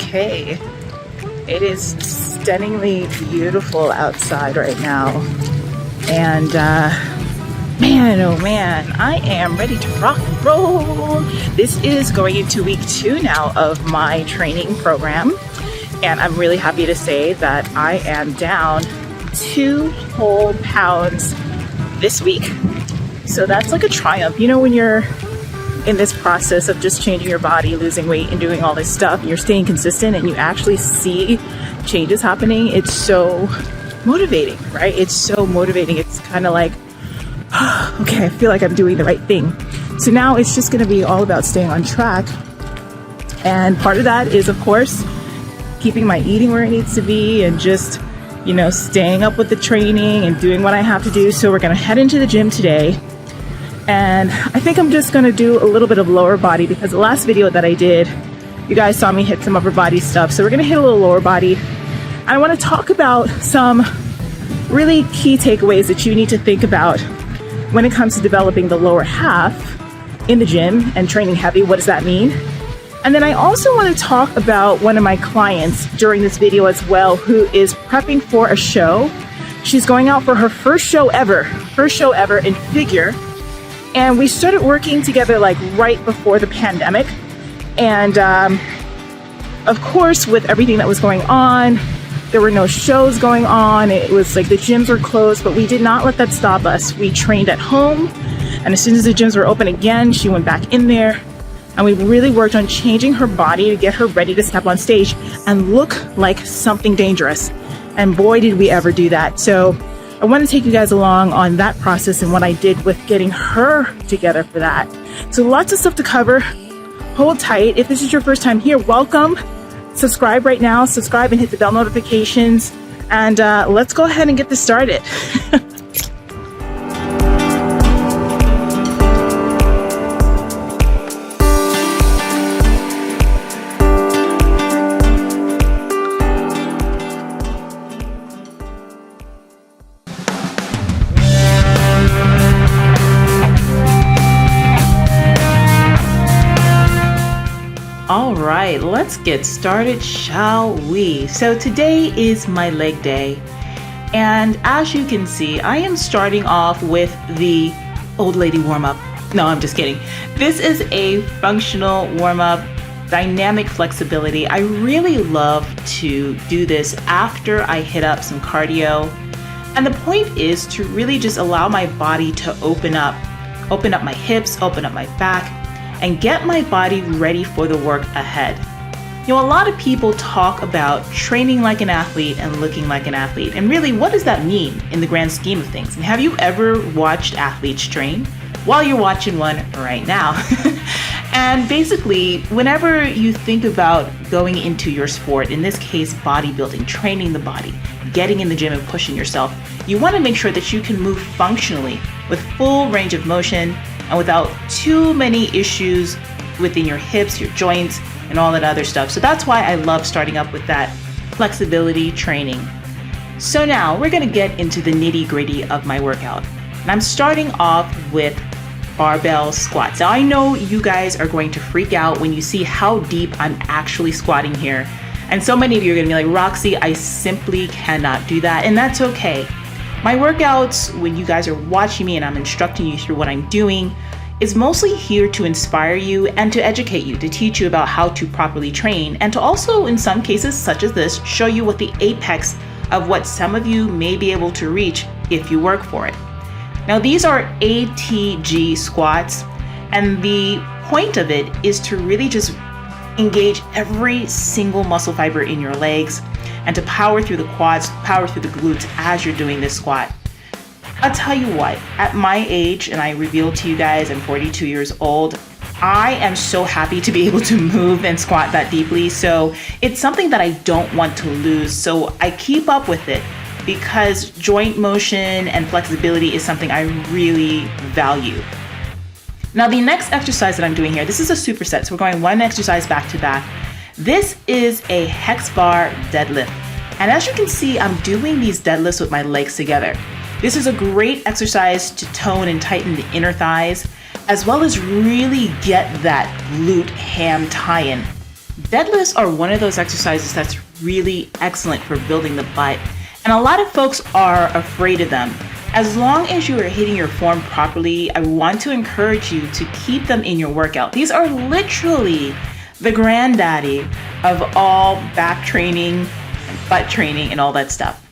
Okay, it is stunningly beautiful outside right now, and man, oh man, I am ready to rock and roll. This is going into week 2 now of my training program, and I'm really happy to say that I am down 2 whole pounds this week. So that's like a triumph. You know, when you're in this process of just changing your body, losing weight and doing all this stuff, and you're staying consistent and you actually see changes happening, it's so motivating, right? It's so motivating. It's kind of like, okay, I feel like I'm doing the right thing. So now it's just going to be all about staying on track. And part of that is, of course, keeping my eating where it needs to be and just, you know, staying up with the training and doing what I have to do. So we're going to head into the gym today. And I think I'm just going to do a little bit of lower body because the last video that I did, you guys saw me hit some upper body stuff. So we're going to hit a little lower body. I want to talk about some really key takeaways that you need to think about when it comes to developing the lower half in the gym and training heavy. What does that mean? And then I also want to talk about one of my clients during this video as well, who is prepping for a show. She's going out for her first show ever in figure. And we started working together like right before the pandemic. And of course, with everything that was going on, there were no shows going on. It was like the gyms were closed, but we did not let that stop us. We trained at home. And as soon as the gyms were open again, she went back in there. And we really worked on changing her body to get her ready to step on stage and look like something dangerous. And boy, did we ever do that. So I want to take you guys along on that process and what I did with getting her together for that. So lots of stuff to cover. Hold tight. If this is your first time here, welcome. Subscribe right now. Subscribe and hit the bell notifications. And let's go ahead and get this started. All right, let's get started, shall we? So today is my leg day. And as you can see, I am starting off with the old lady warm-up. No, I'm just kidding. This is a functional warm-up, dynamic flexibility. I really love to do this after I hit up some cardio. And the point is to really just allow my body to open up my hips, open up my back, and get my body ready for the work ahead. You know, a lot of people talk about training like an athlete and looking like an athlete. And really, what does that mean in the grand scheme of things? And have you ever watched athletes train? Well, you're watching one right now. And basically, whenever you think about going into your sport, in this case, bodybuilding, training the body, getting in the gym and pushing yourself, you want to make sure that you can move functionally with full range of motion and without too many issues within your hips, your joints, and all that other stuff. So that's why I love starting up with that flexibility training. So now we're gonna get into the nitty-gritty of my workout. And I'm starting off with barbell squats. Now I know you guys are going to freak out when you see how deep I'm actually squatting here. And so many of you are gonna be like, Roxie, I simply cannot do that, and that's okay. My workouts, when you guys are watching me and I'm instructing you through what I'm doing, is mostly here to inspire you and to educate you, to teach you about how to properly train, and to also, in some cases such as this, show you what the apex of what some of you may be able to reach if you work for it. Now these are ATG squats, and the point of it is to really just engage every single muscle fiber in your legs and to power through the quads, power through the glutes as you're doing this squat. I'll tell you what, at my age, and I revealed to you guys I'm 42 years old, I am so happy to be able to move and squat that deeply. So it's something that I don't want to lose. So I keep up with it because joint motion and flexibility is something I really value. Now the next exercise that I'm doing here, this is a superset. So we're going one exercise back to back. This is a hex bar deadlift. And as you can see, I'm doing these deadlifts with my legs together. This is a great exercise to tone and tighten the inner thighs, as well as really get that glute ham tie-in. Deadlifts are one of those exercises that's really excellent for building the butt, and a lot of folks are afraid of them. As long as you are hitting your form properly, I want to encourage you to keep them in your workout. These are literally the granddaddy of all back training, butt training, and all that stuff.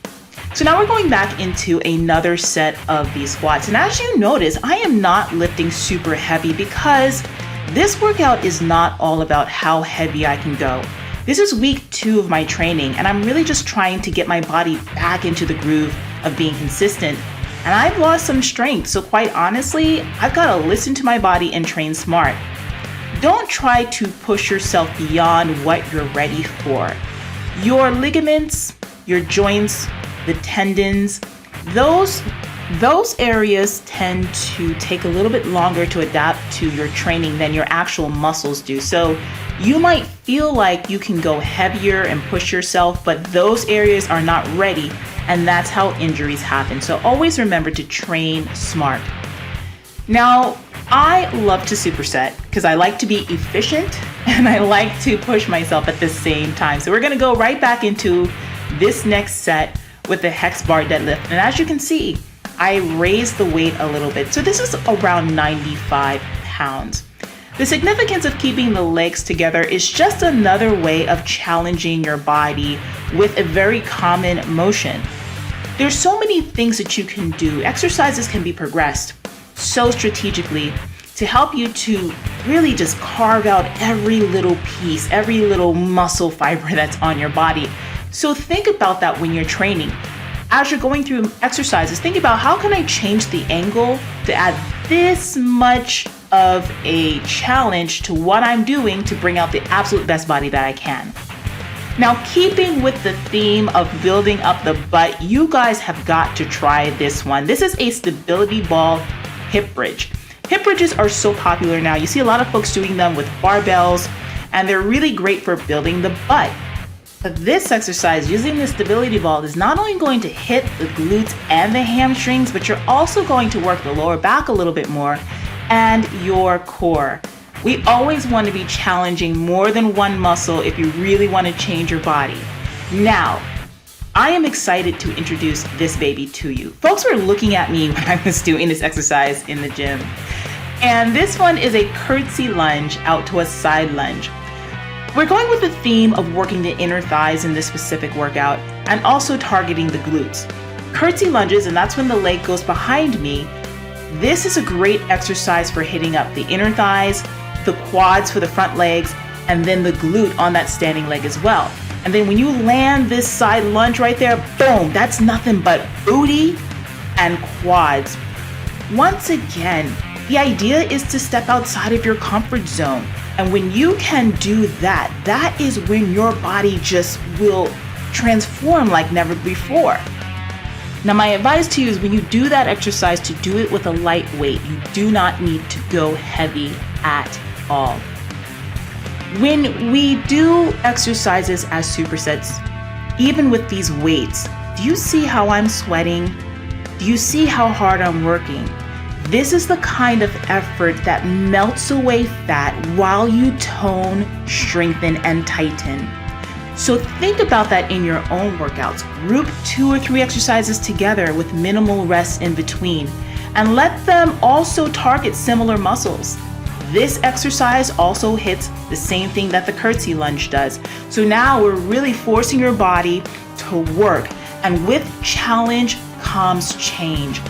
So now we're going back into another set of these squats. And as you notice, I am not lifting super heavy because this workout is not all about how heavy I can go. This is week 2 of my training, and I'm really just trying to get my body back into the groove of being consistent. And I've lost some strength, so quite honestly, I've got to listen to my body and train smart. Don't try to push yourself beyond what you're ready for. Your ligaments, your joints, the tendons, those areas tend to take a little bit longer to adapt to your training than your actual muscles do. So you might feel like you can go heavier and push yourself, but those areas are not ready, and that's how injuries happen. So always remember to train smart. Now, I love to superset because I like to be efficient and I like to push myself at the same time. So we're going to go right back into this next set with the hex bar deadlift. And as you can see, I raised the weight a little bit. So this is around 95 pounds. The significance of keeping the legs together is just another way of challenging your body with a very common motion. There's so many things that you can do. Exercises can be progressed so strategically to help you to really just carve out every little piece, every little muscle fiber that's on your body. So think about that when you're training. As you're going through exercises, think about how can I change the angle to add this much of a challenge to what I'm doing to bring out the absolute best body that I can. Now, keeping with the theme of building up the butt, you guys have got to try this one. This is a stability ball hip bridge. Hip bridges are so popular now. You see a lot of folks doing them with barbells, and they're really great for building the butt. But this exercise using the stability ball is not only going to hit the glutes and the hamstrings, but you're also going to work the lower back a little bit more and your core. We always want to be challenging more than one muscle if you really want to change your body. Now, I am excited to introduce this baby to you. Folks were looking at me when I was doing this exercise in the gym. And this one is a curtsy lunge out to a side lunge. We're going with the theme of working the inner thighs in this specific workout and also targeting the glutes. Curtsy lunges, and that's when the leg goes behind me. This is a great exercise for hitting up the inner thighs, the quads for the front legs, and then the glute on that standing leg as well. And then when you land this side lunge right there, boom, that's nothing but booty and quads. Once again, the idea is to step outside of your comfort zone. And when you can do that, that is when your body just will transform like never before. Now, my advice to you is when you do that exercise, to do it with a light weight. You do not need to go heavy at all. When we do exercises as supersets, even with these weights, do you see how I'm sweating? Do you see how hard I'm working? This is the kind of effort that melts away fat while you tone, strengthen, and tighten. So think about that in your own workouts. Group 2 or 3 exercises together with minimal rest in between, and let them also target similar muscles. This exercise also hits the same thing that the curtsy lunge does. So now we're really forcing your body to work, and with challenge comes change.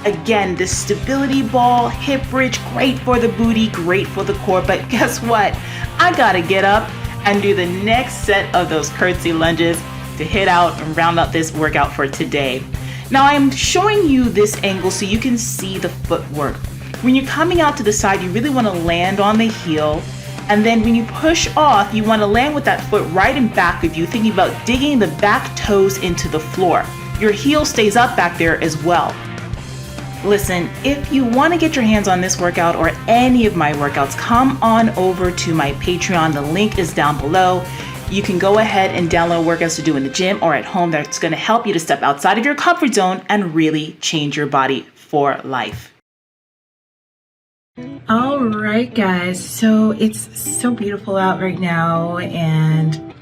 Again, the stability ball, hip bridge, great for the booty, great for the core, but guess what? I gotta get up and do the next set of those curtsy lunges to hit out and round out this workout for today. Now I'm showing you this angle so you can see the footwork. When you're coming out to the side, you really wanna land on the heel, and then when you push off, you wanna land with that foot right in back of you, thinking about digging the back toes into the floor. Your heel stays up back there as well. Listen, if you want to get your hands on this workout or any of my workouts, come on over to my Patreon. The link is down below. You can go ahead and download workouts to do in the gym or at home that's going to help you to step outside of your comfort zone and really change your body for life. All right, guys, so it's so beautiful out right now, and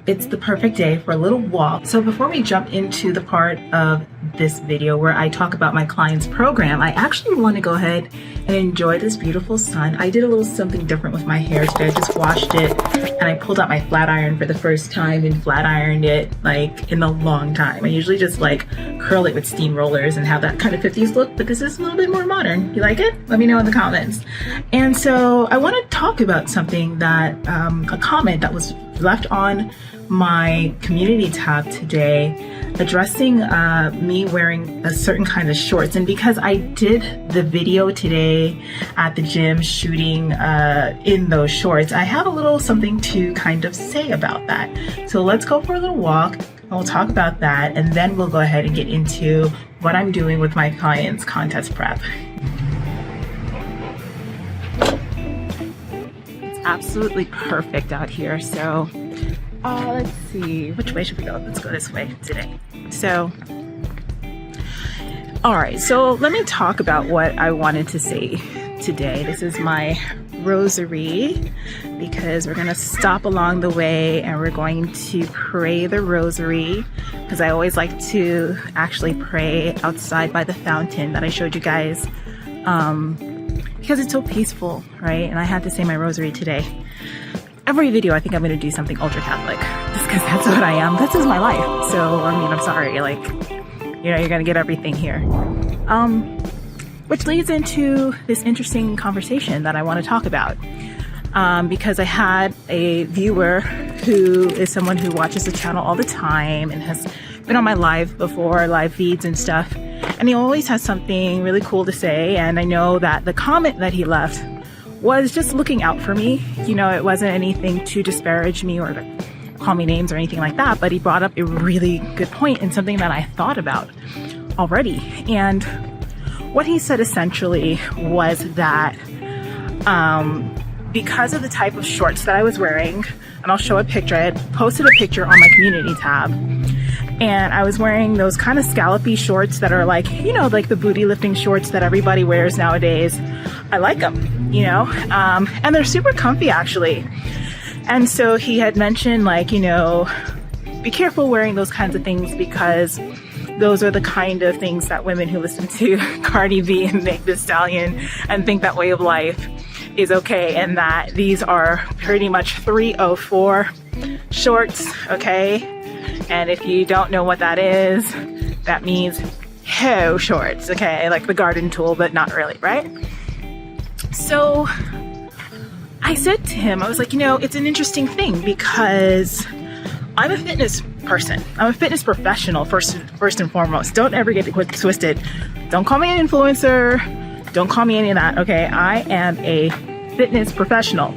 it's the perfect day for a little walk. So before we jump into the part of this video where I talk about my client's program, I actually want to go ahead and enjoy this beautiful sun. I did a little something different with my hair today. I just washed it and I pulled out my flat iron for the first time and flat ironed it like in a long time. I usually just like curl it with steam rollers and have that kind of 50s look, but this is a little bit more modern. You like it? Let me know in the comments. And so I want to talk about something that, a comment that was left on my community tab today, addressing me wearing a certain kind of shorts. And because I did the video today at the gym shooting in those shorts, I have a little something to kind of say about that. So let's go for a little walk and we'll talk about that, and then we'll go ahead and get into what I'm doing with my clients' contest prep. It's absolutely perfect out here, so let's see, which way should we go? Let's go this way today. So, all right, so let me talk about what I wanted to say today. This is my rosary, because we're gonna stop along the way and we're going to pray the rosary, because I always like to actually pray outside by the fountain that I showed you guys, because it's so peaceful, right? And I had to say my rosary today. Every video I think I'm going to do something ultra Catholic, just because that's what I am. This is my life. So, I mean, I'm sorry, like, you know, you're going to get everything here. Which leads into this interesting conversation that I want to talk about. Because I had a viewer who is someone who watches the channel all the time and has been on my live before, live feeds and stuff. And he always has something really cool to say. And I know that the comment that he left was just looking out for me. You know, it wasn't anything to disparage me or to call me names or anything like that, but he brought up a really good point and something that I thought about already. And what he said essentially was that because of the type of shorts that I was wearing, and I'll show a picture, I had posted a picture on my community tab, and I was wearing those kind of scallopy shorts that are like, you know, like the booty lifting shorts that everybody wears nowadays. I like them, you know, and they're super comfy actually. And so he had mentioned, like, you know, be careful wearing those kinds of things, because those are the kind of things that women who listen to Cardi B and Meg Thee Stallion and think that way of life is okay, and that these are pretty much 304 shorts, okay? And if you don't know what that is, that means hoe shorts, okay? Like the garden tool, but not really, right? So I said to him, I was like, you know, it's an interesting thing, because I'm a fitness person. I'm a fitness professional, first and foremost. Don't ever get it twisted. Don't call me an influencer. Don't call me any of that, okay? I am a fitness professional,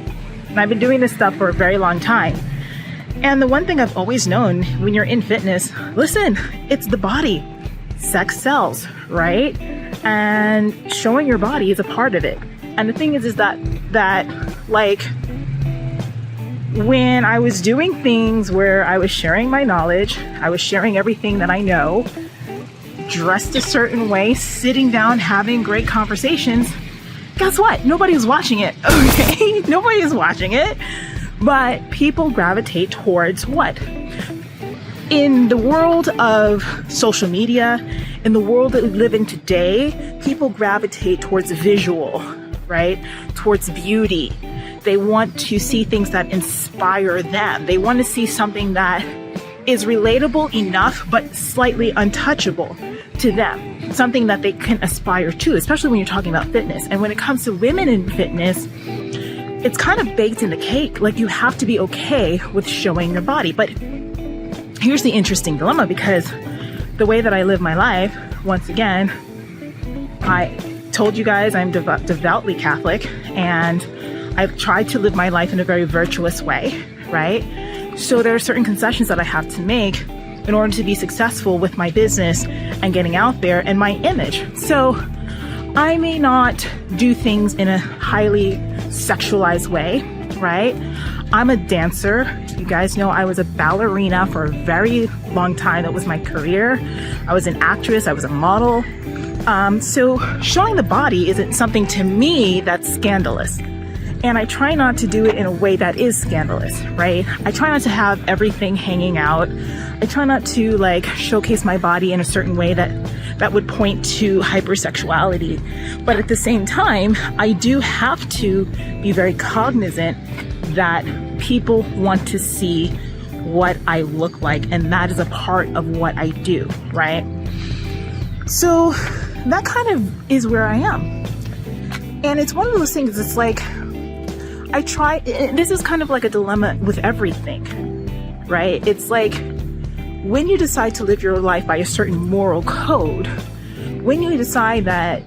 and I've been doing this stuff for a very long time. And the one thing I've always known when you're in fitness, listen, it's the body. Sex sells, right? And showing your body is a part of it. And the thing is that like, when I was doing things where I was sharing my knowledge, I was sharing everything that I know, dressed a certain way, sitting down, having great conversations, guess what? Nobody was watching it, okay? Nobody is watching it, but people gravitate towards what? In the world of social media, in the world that we live in today, people gravitate towards visual, right? Towards beauty. They want to see things that inspire them. They want to see something that is relatable enough, but slightly untouchable to them. Something that they can aspire to, especially when you're talking about fitness. And when it comes to women in fitness, it's kind of baked in the cake. Like, you have to be okay with showing your body. But here's the interesting dilemma, because the way that I live my life, once again, I told you guys I'm devoutly Catholic, and I've tried to live my life in a very virtuous way, right? So there are certain concessions that I have to make in order to be successful with my business and getting out there and my image. So I may not do things in a highly sexualized way, right? I'm a dancer. You guys know I was a ballerina for a very long time. That was my career. I was an actress. I was a model. So showing the body isn't something to me that's scandalous. And I try not to do it in a way that is scandalous, right? I try not to have everything hanging out. I try not to like showcase my body in a certain way that would point to hypersexuality. But at the same time, I do have to be very cognizant that people want to see what I look like, and that is a part of what I do, right? So that kind of is where I am. And it's one of those things, it's like, this is kind of like a dilemma with everything, right? It's like when you decide to live your life by a certain moral code, when you decide that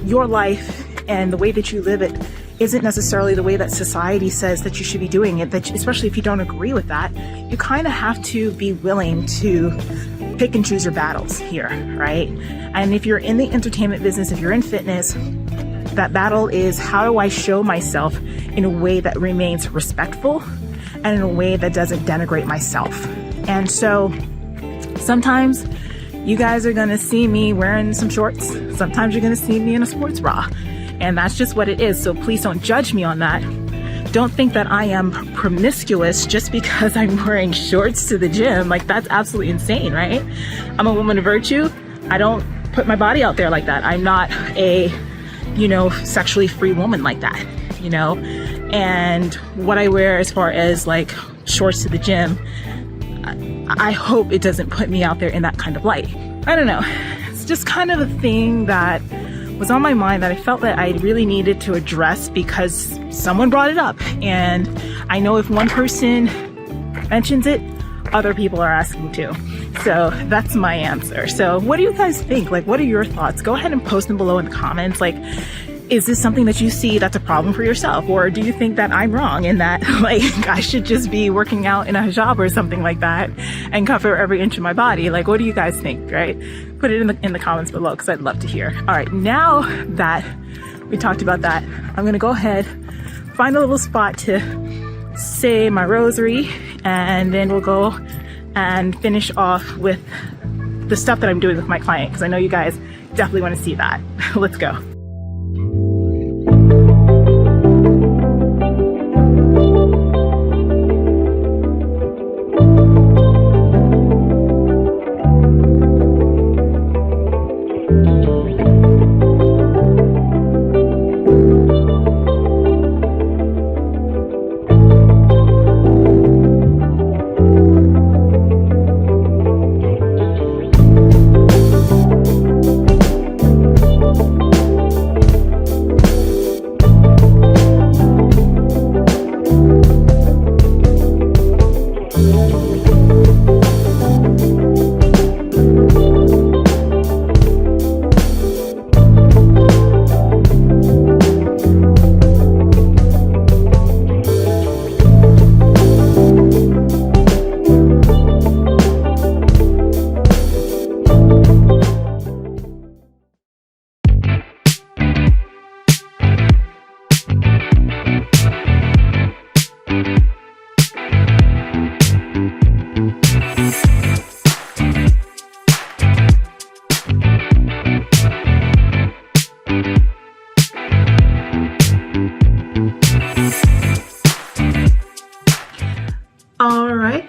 your life and the way that you live it isn't necessarily the way that society says that you should be doing it, that especially if you don't agree with that, you kind of have to be willing to pick and choose your battles here, right? And if you're in the entertainment business, if you're in fitness, that battle is, how do I show myself in a way that remains respectful and in a way that doesn't denigrate myself? And so sometimes you guys are gonna see me wearing some shorts. Sometimes you're gonna see me in a sports bra. And that's just what it is. So please don't judge me on that. Don't think that I am promiscuous just because I'm wearing shorts to the gym. Like, that's absolutely insane, right? I'm a woman of virtue. I don't put my body out there like that. I'm not a sexually free woman like that, and what I wear as far as like shorts to the gym, I hope it doesn't put me out there in that kind of light. I don't know. It's just kind of a thing that was on my mind that I felt that I really needed to address because someone brought it up. And I know if one person mentions it, other people are asking too. So that's my answer. So what do you guys think? Like, what are your thoughts? Go ahead and post them below in the comments. Like, is this something that you see that's a problem for yourself? Or do you think that I'm wrong in that, like, I should just be working out in a hijab or something like that and cover every inch of my body? Like, what do you guys think, right? Put it in the comments below because I'd love to hear. All right, now that we talked about that, I'm gonna go ahead, find a little spot to say my rosary, and then we'll go and finish off with the stuff that I'm doing with my client, because I know you guys definitely want to see that. Let's go.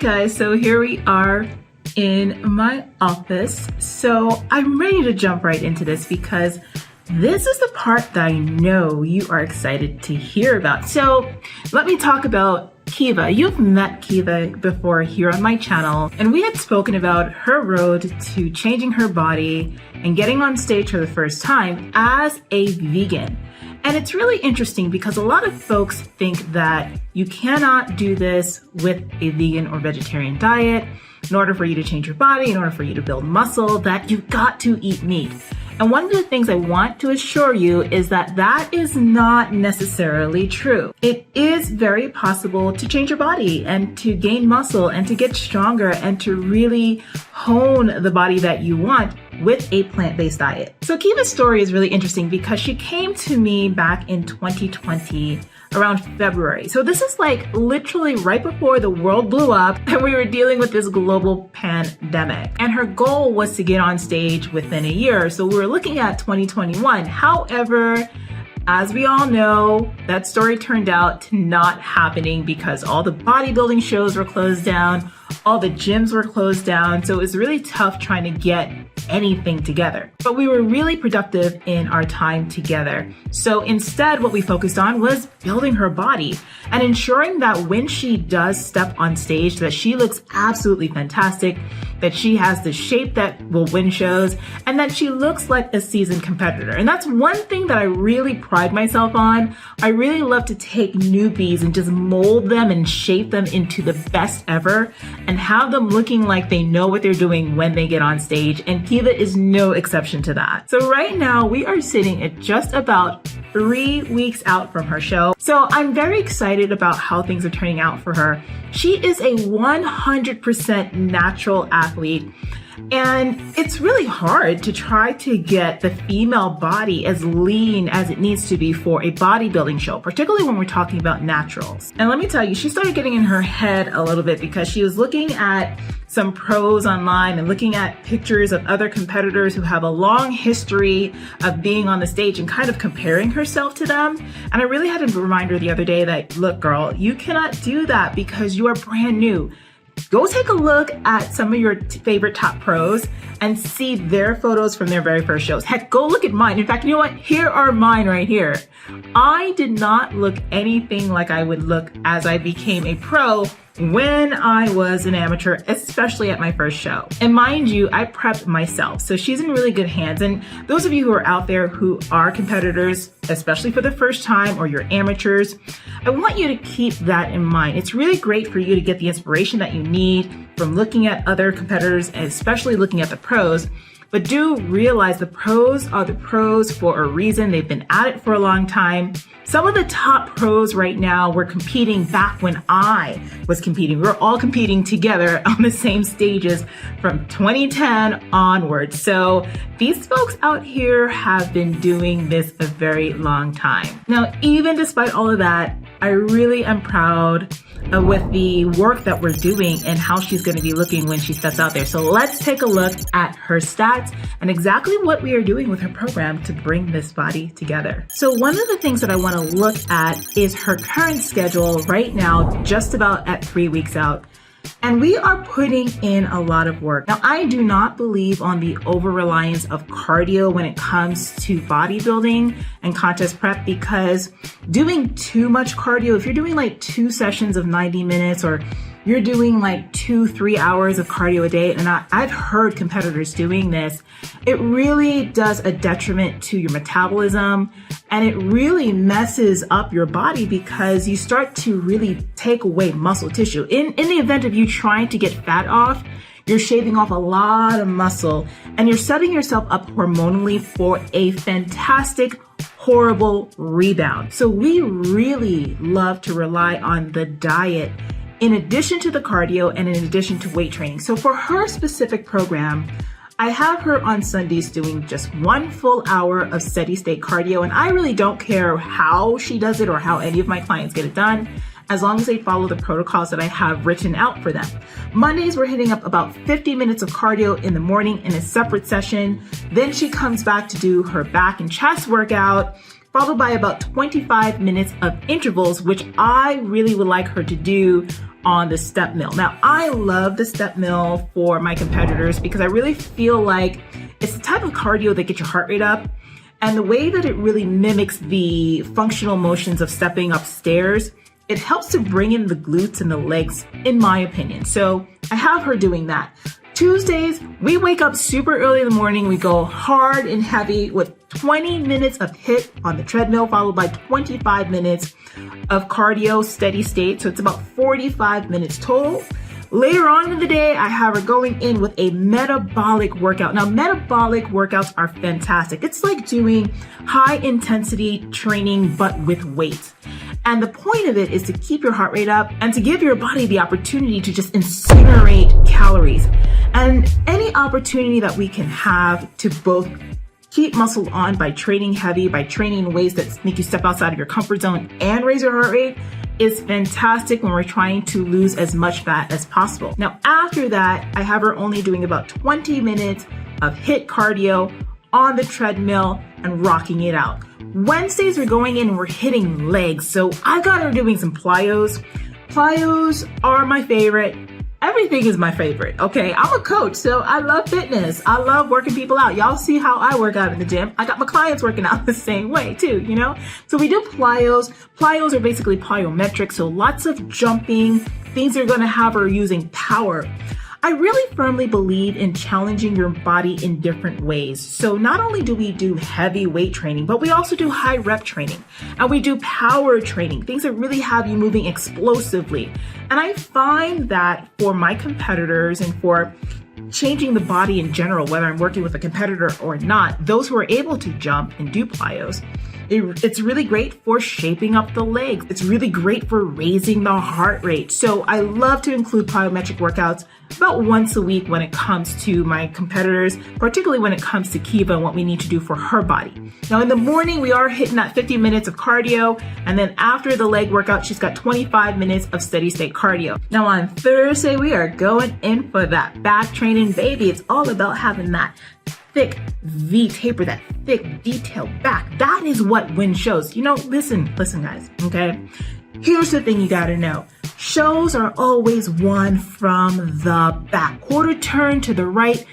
Guys, so here we are in my office. So I'm ready to jump right into this because this is the part that I know you are excited to hear about. So let me talk about Kieva. You've met Kieva before here on my channel, and we had spoken about her road to changing her body and getting on stage for the first time as a vegan. And it's really interesting because a lot of folks think that you cannot do this with a vegan or vegetarian diet. In order for you to change your body, in order for you to build muscle, that you've got to eat meat. And one of the things I want to assure you is that that is not necessarily true. It is very possible to change your body and to gain muscle and to get stronger and to really hone the body that you want with a plant-based diet. So Kieva's story is really interesting because she came to me back in 2020 around February. So this is like literally right before the world blew up and we were dealing with this global pandemic. And her goal was to get on stage within a year. So we were looking at 2021. However, as we all know, that story turned out to not happening because all the bodybuilding shows were closed down, all the gyms were closed down, so it was really tough trying to get anything together. But we were really productive in our time together. So instead, what we focused on was building her body and ensuring that when she does step on stage, that she looks absolutely fantastic, that she has the shape that will win shows, and that she looks like a seasoned competitor. And that's one thing that I really pride myself on. I really love to take newbies and just mold them and shape them into the best ever and have them looking like they know what they're doing when they get on stage. And Kieva is no exception to that. So right now we are sitting at just about 3 weeks out from her show. So I'm very excited about how things are turning out for her. She is a 100% natural athlete. And it's really hard to try to get the female body as lean as it needs to be for a bodybuilding show, particularly when we're talking about naturals. And let me tell you, she started getting in her head a little bit because she was looking at some pros online and looking at pictures of other competitors who have a long history of being on the stage and kind of comparing herself to them. And I really had to remind her the other day that, look, girl, you cannot do that because you are brand new. Go take a look at some of your favorite top pros and see their photos from their very first shows. Heck, go look at mine. In fact, you know what? Here are mine right here. I did not look anything like I would look as I became a pro when I was an amateur, especially at my first show. And mind you, I prepped myself. So she's in really good hands. And those of you who are out there who are competitors, especially for the first time, or you're amateurs, I want you to keep that in mind. It's really great for you to get the inspiration that you need from looking at other competitors, and especially looking at the pros. But do realize the pros are the pros for a reason. They've been at it for a long time. Some of the top pros right now were competing back when I was competing. We were all competing together on the same stages from 2010 onwards. So these folks out here have been doing this a very long time. Now, even despite all of that, I really am proud with the work that we're doing and how she's going to be looking when she steps out there. So let's take a look at her stats and exactly what we are doing with her program to bring this body together. So one of the things that I want to look at is her current schedule right now, just about at 3 weeks out. And we are putting in a lot of work. Now, I do not believe on the over-reliance of cardio when it comes to bodybuilding and contest prep, because doing too much cardio, if you're doing like 2 sessions of 90 minutes or you're doing like 2-3 hours of cardio a day, and I've heard competitors doing this, it really does a detriment to your metabolism, and it really messes up your body because you start to really take away muscle tissue. In the event of you trying to get fat off, you're shaving off a lot of muscle and you're setting yourself up hormonally for a fantastic, horrible rebound. So we really love to rely on the diet in addition to the cardio and in addition to weight training. So for her specific program, I have her on Sundays doing just 1 full hour of steady state cardio. And I really don't care how she does it or how any of my clients get it done, as long as they follow the protocols that I have written out for them. Mondays, we're hitting up about 50 minutes of cardio in the morning in a separate session. Then she comes back to do her back and chest workout, followed by about 25 minutes of intervals, which I really would like her to do on the step mill. Now, I love the step mill for my competitors because I really feel like it's the type of cardio that gets your heart rate up. And the way that it really mimics the functional motions of stepping upstairs, it helps to bring in the glutes and the legs, in my opinion. So I have her doing that. Tuesdays, we wake up super early in the morning. We go hard and heavy with 20 minutes of HIIT on the treadmill, followed by 25 minutes of cardio steady state. So it's about 45 minutes total. Later on in the day, I have her going in with a metabolic workout. Now, metabolic workouts are fantastic. It's like doing high intensity training, but with weights. And the point of it is to keep your heart rate up and to give your body the opportunity to just incinerate calories. And any opportunity that we can have to both keep muscle on by training heavy, by training in ways that make you step outside of your comfort zone and raise your heart rate, is fantastic when we're trying to lose as much fat as possible. Now, after that, I have her only doing about 20 minutes of HIIT cardio on the treadmill and rocking it out. Wednesdays, we're going in and we're hitting legs. So I got her doing some plyos. Plyos are my favorite. Everything is my favorite, okay? I'm a coach, so I love fitness. I love working people out. Y'all see how I work out in the gym. I got my clients working out the same way too, you know? So we do plyos. Plyos are basically plyometric, so lots of jumping, things that are gonna have her using power. I really firmly believe in challenging your body in different ways. So not only do we do heavy weight training, but we also do high rep training, and we do power training, things that really have you moving explosively. And I find that for my competitors and for changing the body in general, whether I'm working with a competitor or not, those who are able to jump and do plyos, it's really great for shaping up the legs. It's really great for raising the heart rate. So I love to include plyometric workouts about once a week when it comes to my competitors, particularly when it comes to Kieva and what we need to do for her body. Now in the morning, we are hitting that 50 minutes of cardio. And then after the leg workout, she's got 25 minutes of steady state cardio. Now on Thursday, we are going in for that back training, baby. It's all about having that thick V taper, that thick detailed back. That is what wins shows. You know, listen guys, okay? Here's the thing you gotta know. Shows are always won from the back. Quarter turn to the right,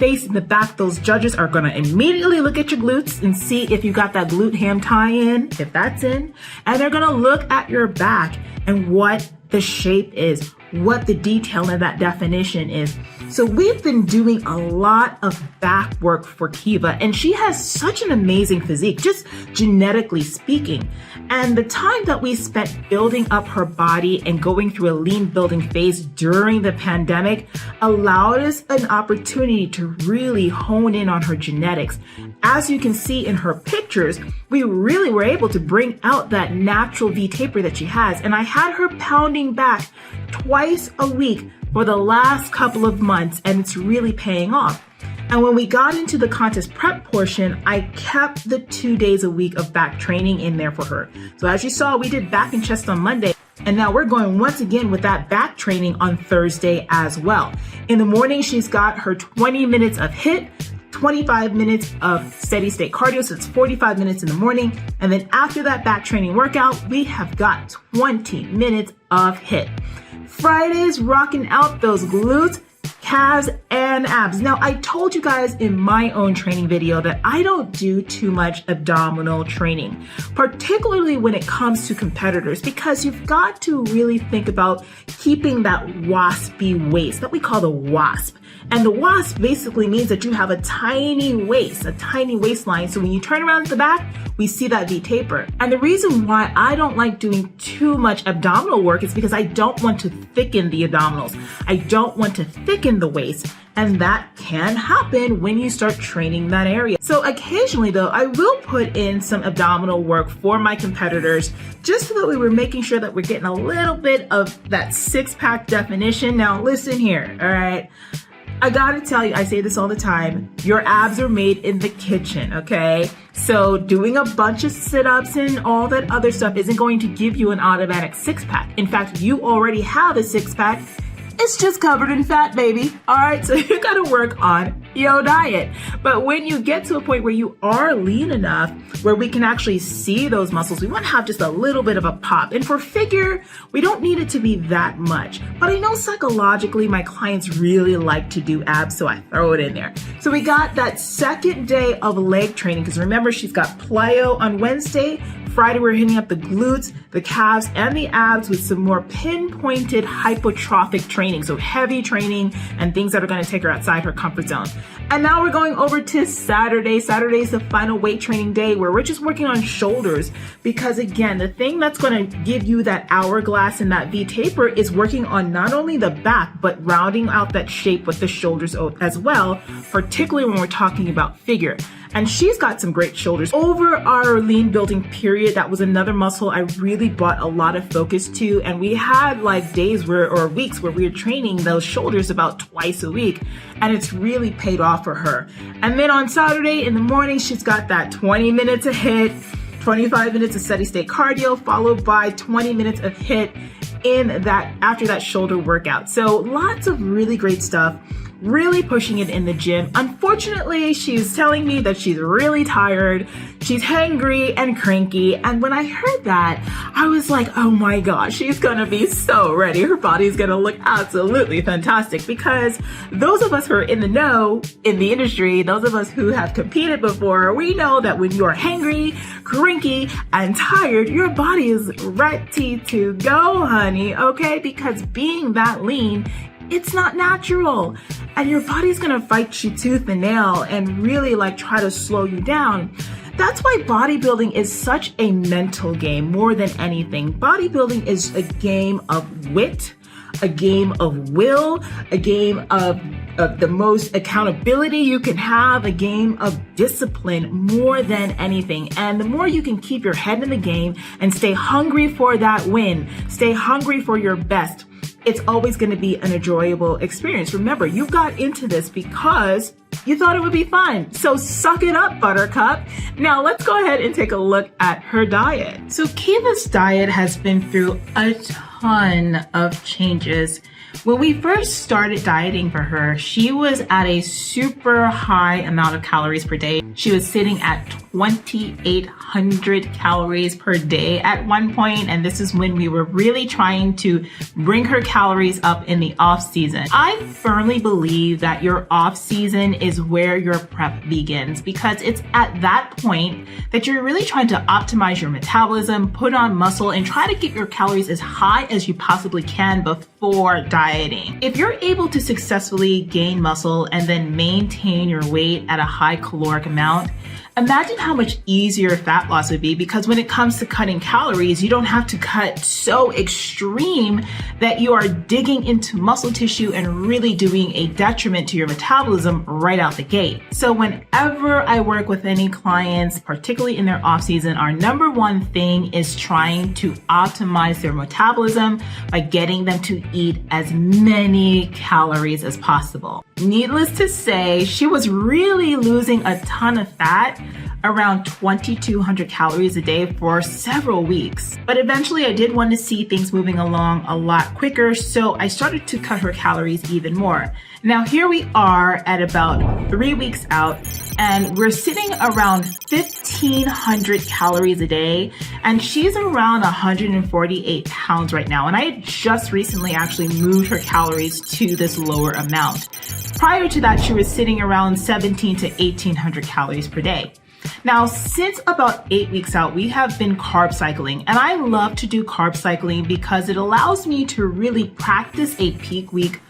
face in the back. Those judges are gonna immediately look at your glutes and see if you got that glute ham tie in, if that's in. And they're gonna look at your back and what the shape is, what the detail of that definition is. So we've been doing a lot of back work for Kieva, and she has such an amazing physique, just genetically speaking. And the time that we spent building up her body and going through a lean building phase during the pandemic allowed us an opportunity to really hone in on her genetics. As you can see in her pictures, we really were able to bring out that natural V taper that she has. And I had her pounding back twice a week for the last couple of months, and it's really paying off. And when we got into the contest prep portion, I kept the 2 days a week of back training in there for her. So as you saw, we did back and chest on Monday, and now we're going once again with that back training on Thursday as well. In the morning, she's got her 20 minutes of HIIT, 25 minutes of steady state cardio, so it's 45 minutes in the morning. And then after that back training workout, we have got 20 minutes of HIIT. Fridays, rocking out those glutes, calves, and abs. Now, I told you guys in my own training video that I don't do too much abdominal training, particularly when it comes to competitors, because you've got to really think about keeping that waspy waist that we call the WASP. And the WASP basically means that you have a tiny waist, a tiny waistline. So when you turn around to the back, we see that V taper. And the reason why I don't like doing too much abdominal work is because I don't want to thicken the abdominals. I don't want to thicken the waist. And that can happen when you start training that area. So occasionally though, I will put in some abdominal work for my competitors just so that we were making sure that we're getting a little bit of that six-pack definition. Now listen here, all right? I gotta tell you, I say this all the time, your abs are made in the kitchen, okay? So doing a bunch of sit-ups and all that other stuff isn't going to give you an automatic six-pack. In fact, you already have a six-pack. It's just covered in fat, baby. All right, so you gotta work on your diet. But when you get to a point where you are lean enough, where we can actually see those muscles, we wanna have just a little bit of a pop. And for figure, we don't need it to be that much. But I know psychologically my clients really like to do abs, so I throw it in there. So we got that second day of leg training, because remember, she's got plyo on Wednesday. Friday, we're hitting up the glutes, the calves, and the abs with some more pinpointed hypertrophic training. So heavy training and things that are going to take her outside her comfort zone. And now we're going over to Saturday. Saturday is the final weight training day where we're just working on shoulders. Because again, the thing that's going to give you that hourglass and that V taper is working on not only the back, but rounding out that shape with the shoulders as well, particularly when we're talking about figure. And she's got some great shoulders. Over our lean building period, that was another muscle I really brought a lot of focus to. And we had like days or weeks where we were training those shoulders about twice a week. And it's really paid off for her. And then on Saturday in the morning, she's got that 20 minutes of HIIT, 25 minutes of steady state cardio, followed by 20 minutes of HIIT after that shoulder workout. So lots of really great stuff, really pushing it in the gym. Unfortunately, she's telling me that she's really tired, she's hangry and cranky. And when I heard that, I was like, oh my gosh, she's gonna be so ready. Her body's gonna look absolutely fantastic, because those of us who are in the know in the industry, those of us who have competed before, we know that when you're hangry, cranky, and tired, your body is ready to go, honey, okay? Because being that lean, it's not natural. And your body's gonna fight you tooth and nail and really like try to slow you down. That's why bodybuilding is such a mental game more than anything. Bodybuilding is a game of wit, a game of will, a game of the most accountability you can have, a game of discipline more than anything. And the more you can keep your head in the game and stay hungry for that win, stay hungry for your best, it's always going to be an enjoyable experience. Remember, you got into this because you thought it would be fun. So suck it up, Buttercup. Now let's go ahead and take a look at her diet. So Kieva's diet has been through a ton of changes. When we first started dieting for her, she was at a super high amount of calories per day. She was sitting at 2,800 calories per day at one point, and this is when we were really trying to bring her calories up in the off season. I firmly believe that your off season is where your prep begins, because it's at that point that you're really trying to optimize your metabolism, put on muscle, and try to get your calories as high as you possibly can before dieting. If you're able to successfully gain muscle and then maintain your weight at a high caloric amount, imagine how much easier fat loss would be, because when it comes to cutting calories, you don't have to cut so extreme that you are digging into muscle tissue and really doing a detriment to your metabolism right out the gate. So whenever I work with any clients, particularly in their off season, our number one thing is trying to optimize their metabolism by getting them to eat as many calories as possible. Needless to say, she was really losing a ton of fat, around 2,200 calories a day for several weeks. But eventually I did want to see things moving along a lot quicker, so I started to cut her calories even more. Now here we are at about 3 weeks out, and we're sitting around 1,500 calories a day, and she's around 148 pounds right now. And I had just recently actually moved her calories to this lower amount. Prior to that, she was sitting around 1,700 to 1,800 calories per day. Now, since about 8 weeks out, we have been carb cycling, and I love to do carb cycling because it allows me to really practice a peak week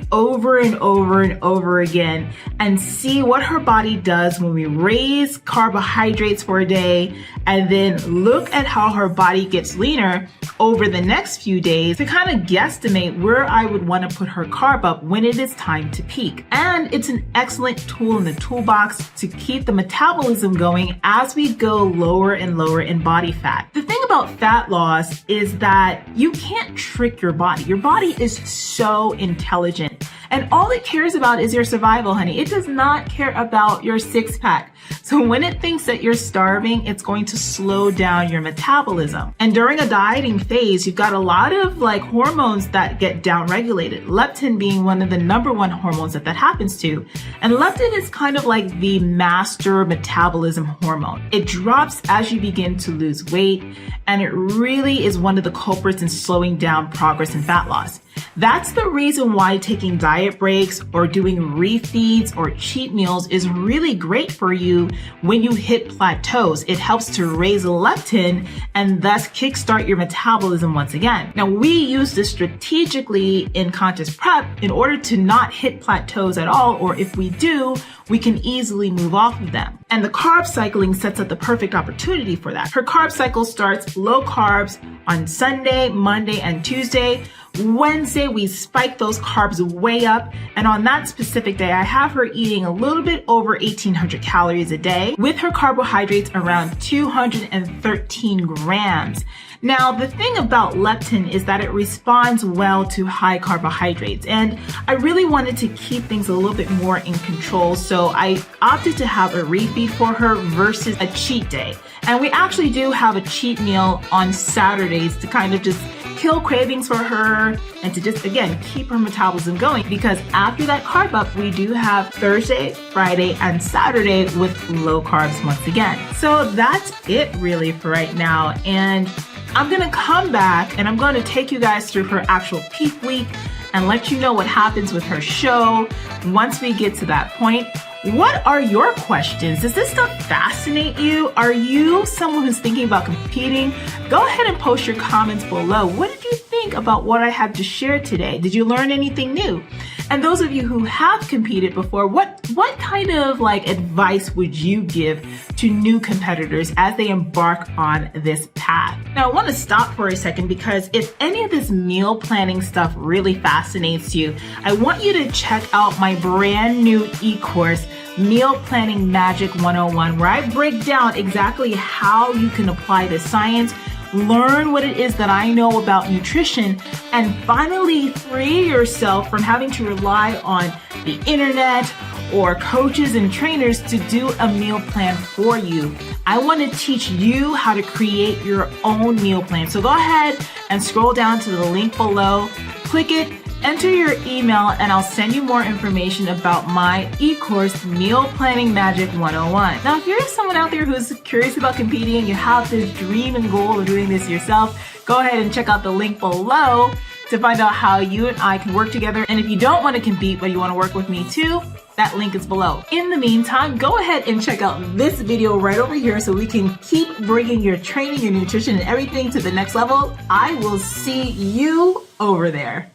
over and over and over again and see what her body does when we raise carbohydrates for a day and then look at how her body gets leaner over the next few days to kind of guesstimate where I would want to put her carb up when it is time to peak. And it's an excellent tool in the toolbox to keep the metabolism going as we go lower and lower in body fat. The thing about fat loss is that you can't trick your body. Your body is so intelligent. And all it cares about is your survival, honey. It does not care about your six pack. So when it thinks that you're starving, it's going to slow down your metabolism. And during a dieting phase, you've got a lot of hormones that get downregulated. Leptin being one of the number one hormones that happens to. And leptin is kind of like the master metabolism hormone. It drops as you begin to lose weight, and it really is one of the culprits in slowing down progress in fat loss. That's the reason why taking diet breaks or doing refeeds or cheat meals is really great for you when you hit plateaus. It helps to raise leptin and thus kickstart your metabolism once again. Now, we use this strategically in contest prep in order to not hit plateaus at all, or if we do, we can easily move off of them. And the carb cycling sets up the perfect opportunity for that. Her carb cycle starts low carbs on Sunday, Monday, and Tuesday, Wednesday, we spike those carbs way up. And on that specific day, I have her eating a little bit over 1,800 calories a day with her carbohydrates around 213 grams. Now, the thing about leptin is that it responds well to high carbohydrates, and I really wanted to keep things a little bit more in control, so I opted to have a refeed for her versus a cheat day. And we actually do have a cheat meal on Saturdays to kind of just kill cravings for her and to just, again, keep her metabolism going, because after that carb up, we do have Thursday, Friday, and Saturday with low carbs once again. So that's it really for right now. And I'm going to come back and I'm going to take you guys through her actual peak week and let you know what happens with her show once we get to that point. What are your questions? Does this stuff fascinate you? Are you someone who's thinking about competing? Go ahead and post your comments below. What did you think about what I had to share today? Did you learn anything new? And those of you who have competed before, what kind of advice would you give to new competitors as they embark on this path? Now, I want to stop for a second, because if any of this meal planning stuff really fascinates you, I want you to check out my brand new e-course, Meal Planning Magic 101, where I break down exactly how you can apply the science, learn what it is that I know about nutrition, and finally free yourself from having to rely on the internet or coaches and trainers to do a meal plan for you. I want to teach you how to create your own meal plan. So go ahead and scroll down to the link below, click it, enter your email, and I'll send you more information about my e-course, Meal Planning Magic 101. Now, if you're someone out there who's curious about competing, you have this dream and goal of doing this yourself, go ahead and check out the link below to find out how you and I can work together. And if you don't want to compete, but you want to work with me too, that link is below. In the meantime, go ahead and check out this video right over here so we can keep bringing your training, your nutrition, and everything to the next level. I will see you over there.